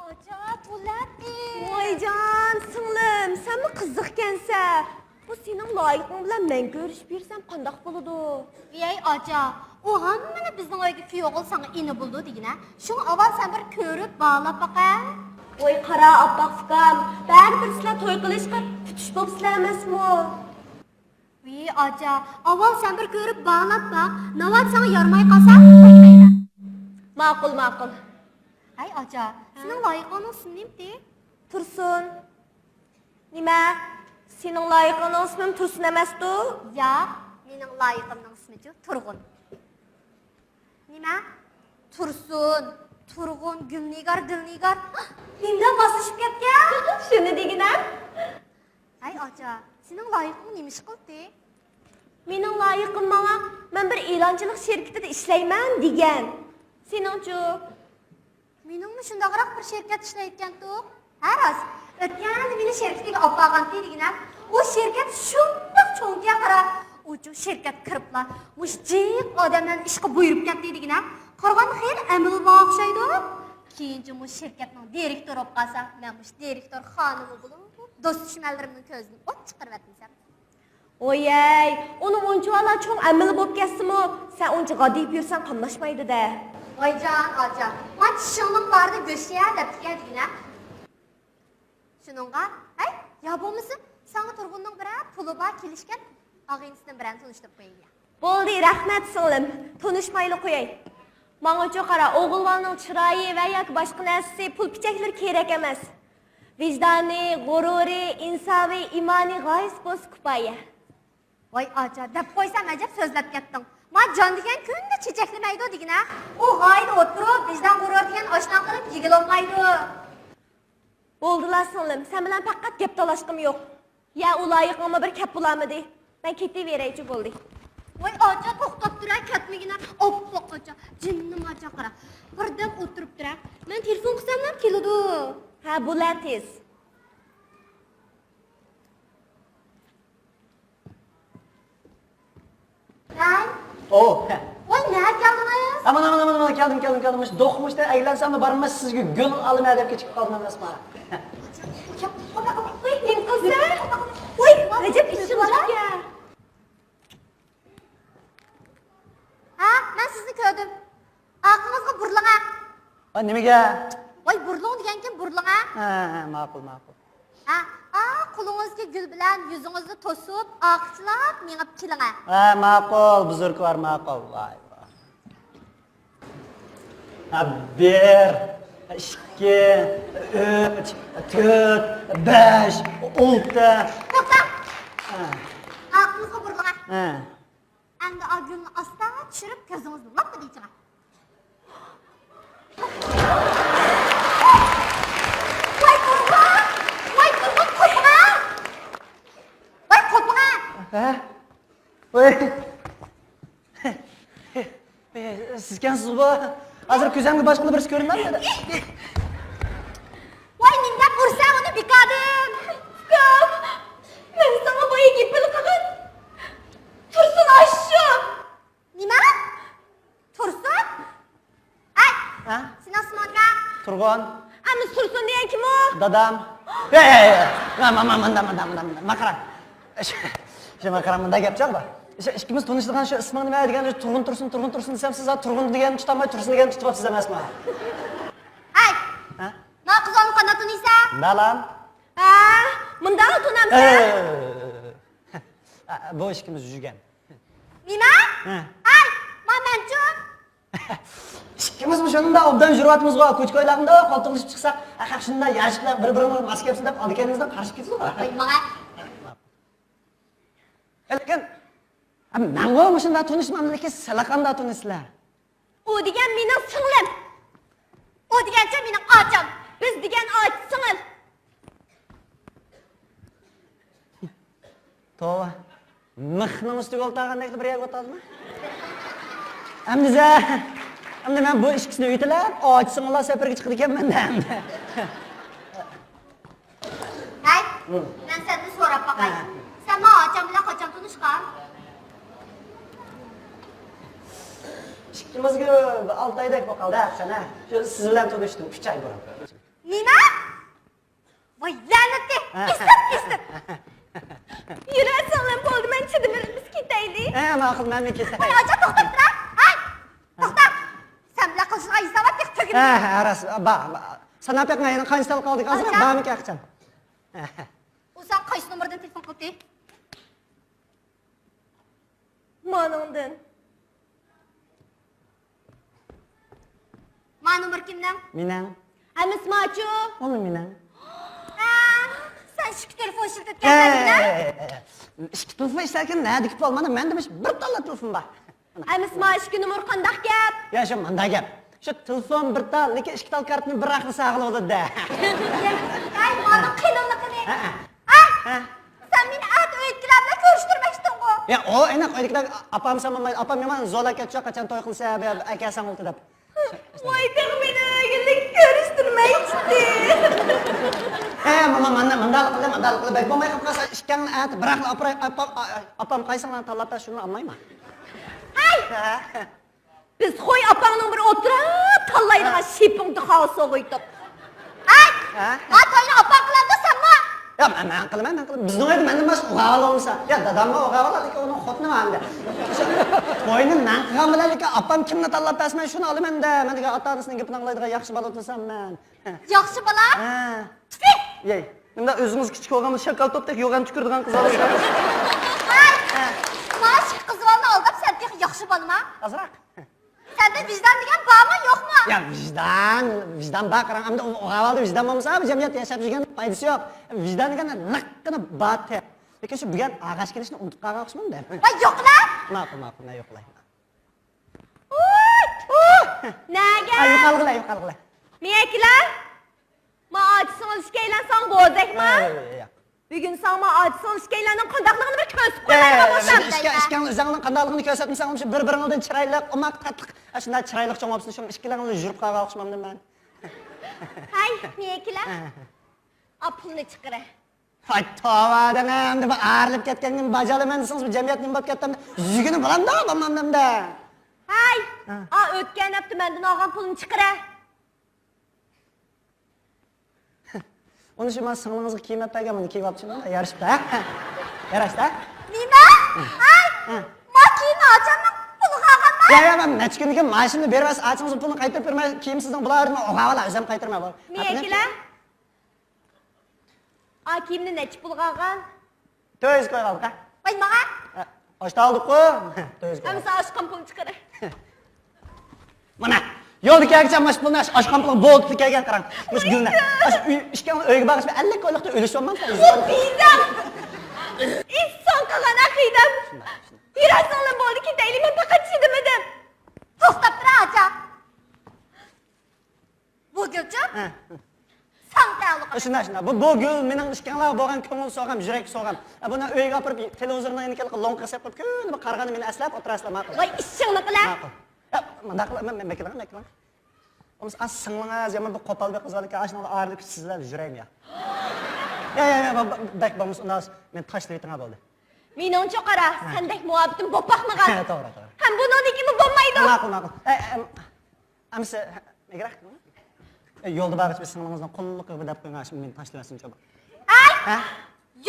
Acaba bu ne? Voycan, singlim, sen mi qiziqkansan? Bu sening loyiqing bilan men ko'rishib bersam qandoq bo'ladi? Ey aca, o hammani bizning oyga kuyog'il sana ini buldu degine. Şunu avval sen bir ko'rib bağlap baqa. Voy qara oppoq ukam, baribir sizlar to'y qilishga kutish bo'libsizlar emasmi? Ey aca, avval sen bir ko'rib bağlap baq. Navat sana yarmay qalsa qo'ymayman. Ma'qul, ma'qul. Ay aca, sening loyiqing ismi Tursun. Nima? Sening loyiqing ismim Tursun emasdi? Yo'q, mening loyiqimning ismi Turg'un. Nima? Tursun, Turg'un, Gulnigar, Dilnigar. Mendan bosishib ketgan. Shuni deginam. Ay aca, sening loyiqing nima ish qildi? Mening loyiqim menga men bir e'lonchilik shirkatida ishlayman degan. Seningchi? Meningmi shundaqroq bir shirkat ishlayotgan-ku? Haras, o'tganda meni shirkatga olib borgan deganam. O şirket shundoq cho'nga qara. Uchu shirkat kiriblar. Mushjiq odamlarni ishga buyurib ketdi deganam. Qarag'an xeyr amil o'xshaydi. Keyinchi mu shirkatning direktori bo'lib qolsa, men mush direktor xonimi bo'lib, do'st dushmanlarimning ko'zini ot chiqarib atmasam. Oyey, uni uncha cho'ng amil bo'lib ketsa-mu, sen uncha g'adib yursan qamlashmaydi-da. Voyjan, aca. Men tishimning barda go'shya deb deganam. Shuningga, ay, ya bo'lmasa sana Turg'unning biri puli bor kelishgan og'inisining bilan tanishtirib qo'ying. Bo'ldi, rahmat singlim. Tanishmayli qo'yay. Menga qara, o'g'ilvalning chiroyi va yoki boshqa narsasi pul pichaklar kerak emas. Vijdoni, g'ururi, insoviy, imoniy g'oyis bo'lsa kifoya. Voy aca, deb qo'ysam ajab so'zlab ketding. Men jon degan kunda chechaklamaydi degina. U g'oyida o'tirib, vijdon g'urur degan oshna qilib yig'ilolmaydi. Bo'ldilar singlim, sen bilan faqat gap talashqim yo'q. Ya u loyiqimga bir kap bo'lamidi? Men ketaveraychi bo'ldi. Voy aca, to'xtab turay, ketmagina. Oppoq aca, jinnim aca qara. Birdan o'tirib turay. Men telefon qilsam ham keladi. Ha, bo'lar tez. Lan, Oh. voy ne geldiniz? Aman keldim. Do'qmishda aylansammi bormas sizga gul olma deb ketib qoldim emasmi? Voy, men qizlar. Voy, Rajab ishi bor ya. Ha, men sizni ko'rdim. Aqlingizga burlaga. Ha, nimaga? Voy, burlang degan kim burlaga? Ha, ma'qul. Ha, qo'lingizga gul bilan yuzingizni to'sib, oqchilab mengib kelinga. Ha, ma'qul, buzurgvar ma'qul. Voy. Ha, 1, 2, 3, 4, 5, 6. To'xta. Aqlingizga burlaga. Ha. Endi o gulni asta tushirib ko'zingizni loppa deychiga. Ha? Voy. Siz kansiz bu? Hozir ko'zimga boshqa birisi ko'rinmadi. Voy, menda ursa uni bikadim. Ukam, men sana boyagi pul qilgan. Tursun aşşu. Nima? Tursun? Ay, Ha? sen osmonga. Turg'un, Ama Tursun degan kim o? dadam. Maqaram. Shu maqaramda gap yo'q bor. Ikkimiz tanishtirgan shu isming nima degan Turg'un Tursun desam siz Turg'un degan tutolmay Tursun degan tutyapsiz emasmi? Ay, Ha? na qizonni qanday tuniysan? Balam. Ha, bunda o'tunamsan. Bu ikkimiz yurgan. Nima? Ha. Ay, menchun. Ikkimiz shunda obdan yuryapmiz-ku, ko'chko'ylarida qoltiqlashib chiqsak, axir shunda yarishib bilan bir-birini maskapsiz deb olganingizdan qarshi ketdi-ku. Voy, menga Lekin men shunda tanishmam, lekin sizlar qanday tanishsizlar? O degan mening singlim. o degancha mening ocham. Biz degan och singil. Tova. Mixning ustiga o'ltagandek bir yerga o'tadimi? Amniza. Endi men bu ikkisini uytilab, och singillar safarga chiqdi ekanman-da. Ay, men seni so'rab boqay. Sen men ocham bilan qachon tanishgan? Ikkimizga 6 oydak bo'ldi sana. Shu siz bilan tanishdim 3 oy burun. Nima? Voy la'natli. Isib. Yurasanlar bo'ldi, men chidamirimiz ketaylik. Ma'qul, men ketay. Voy acha to'xtab tur. Ay! To'xta. Sen bilan qilishga isabat tugib. Aras, sanap yaqmayni qaysal qoldik. Hozir ba'mik yaqchan. U sen qaysi nomerdan telefon qildi? Manondan. Ma nomer kimdan? Mening. Amis machu. Onu mening. Sen şu telefon şirketken İşki telefon işlerken ne dikip olmadı? Ben demiş bir tane telefon var. Amis maşki numar qandaq gap? Ya şu manda gap. Şu telefon bir tane, lekin işki tal kartını bir aklı sağlı oldu da. Ay bana kıyıllıkını. Ay sen beni at öğütkilerle görüştürmek istiyorsun o. Ya o enak oydakilar apam sama apam yaman zola ketçak kaçan toy qilsa akasam oldu deb. Voy beni ögünlük görüştürmek istedim. Mama mandal qilib bek bo'lmay qolsa ishkan at bir aklı apam qaysidan tanlab shuni olmayman. Ay! Biz qo'y apangning bir o'tirib tallaydigan shepingni xalsa qo'yib. Ay! Atoyni opa qiladi sanma. Ya men qilaman. Bizning uyda mendan boshqa o'g'aval bo'lsa, ya dadamga o'g'aval lekin uning xotini manda. To'yni men qilgan bilan lekin apam kimni tanlab bersin shuni olaman-da. Men degan ota-onasining gapini anglaydigan yaxshi bola o'tirsam men. Yaxshi bola? Tfi! Yey. Menda o'zingiz kichik o'g'amni shakal topdek yo'g'an tukurdigan qiz olasiz. Ay! Maaş kızvalını aldın sen diye yaxşı balma. Azraq. Sende vicdan degan bağımın yok mu? Ya vicdan baqıram. Hamda o'g'avalda vicdan bo'lmasa, bu jamiyat yashab yurgan foydasi yo'q. Vicdan degan naqqa bate. Lekin shu bugun ag'ash kelishni unutib qolgan o'xshaymanda. Vay yok lan! Ma'qul, men yo'qlayman. Naga? Ay, yo'qalg'ila. Miyaklar? Ma acısın ilişkiyle sen bozdakma? Yo'q. Bugün sana acısın ilişkilerinin qandaqligini bir ko'rsatib qo'yarman bo'lsam. ishkan o'zingning qandoqligini ko'rsatmasang, shu bir-biringizdan chiroyli, omaq tatliq, shunday chiroyli cho'ng bo'lsin, shu ikkilaringizdan yurib qolgan o'xshamamdan men. Hay, miyaklar? Apulni chiqira. Hay tavadan endi bu arilib ketgandan bajalaman desangiz, bu jamiyatning bo'lib ketgandan yuzigini bilamda, bo'lmamda. Hay, o'tgan hafta mendan olgan pulni chiqira. Onu şu ben sınavınızı kıymet peygamını kiyip yapacağım da yarışta. Yarışta. Nima? Ay! Makine açamam. Pulu qağanma. Ya ben neçə gündür ki maaşımı vermez, açımızın pulunu qaytarıb vermez, kiyim sizden bularını oğavala özüm qaytarma var. Miyaklar? Kimni neçə pul qalğan? 400 koy qaldı. Vay mağa. Hoşta aldık ko. 400 koy. Hamısı aşqan pulunu çıxara. Mana yolda kelgan maş pulunu aşqan pulunu boğup kelgan qarang. Muş gülne. Aş işkan öyge bağış 50 koyluqda ölüş olmam. Bizden. İnsan qalğan aqidam. Yurasanlar bo'ldi ketaylik, men faqat chidamedim. To'xtab tur acha. Bu gülçü? San ta'alluq. Shunda. Bu gül mening ishkanlar bo'lgan ko'ngil so'g'am, yurak so'g'am. Buni uyga olib televizordan yana long qilib qo'yib, kun qarg'ani meni aslab o'tirasizlar ma'qul. Voy ishingni qilar. Ma'qul. Manda qilaman, men mekilan. Omuz as singlingiz yaman bir qo'pol bir qiz ekan, ashuna arilib sizlar yuraymi ya. Ya, bak bo'lmasa undan men tashlab yetinga bo'ldi. Meningcha qara, sendek muhabbatim bo'paqmagan. To'g'ri. Ham buningimi bo'lmaydi. Ma'qul. Amsa megraq. Yo'lda bag'ich bir singlimizdan qulluq qilib deb qo'ygan, men tashlasin cho'ba. Ay!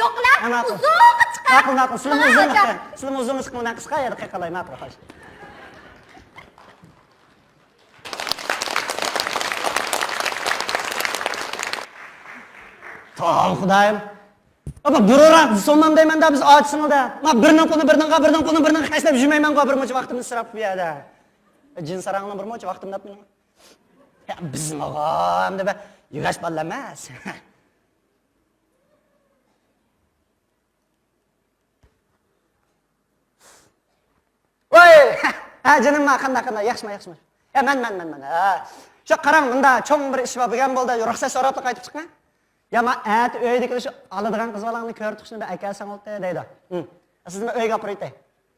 Yo'qlar, uzoqqa chiqar. Ma'qul. Sizlar o'zingiz qilgan qisqa yerda qilay, ma'qul xo'sh. Tamam Xudayım. Ama bururak sonmam deyman da biz açsın da. Ma birinin qulunu qaslab yurmayman qo bir muncha vaqtimni isrof bu yerda. Jin sarangni bir muncha vaqtimni deb. Ya bizning og'am deb yugash balla emas. Voy! Ha jinim qanday yaxshimi? Ya men. Shu qarang bunda cho'ng bir ish bor bo'lgan bo'ldi, ruxsat so'rab qaytib chiqman. Ya ma at öydeki şu aladigan qiz balangni ko'rdik shunda akasang oldi deydi. Sizni uyga olib boraylik.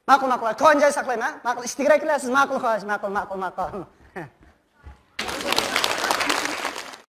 Ma'qul. Ko'njay saqlayman. Ma'qul ish keraklar siz ma'qul xo'sh, ma'qul.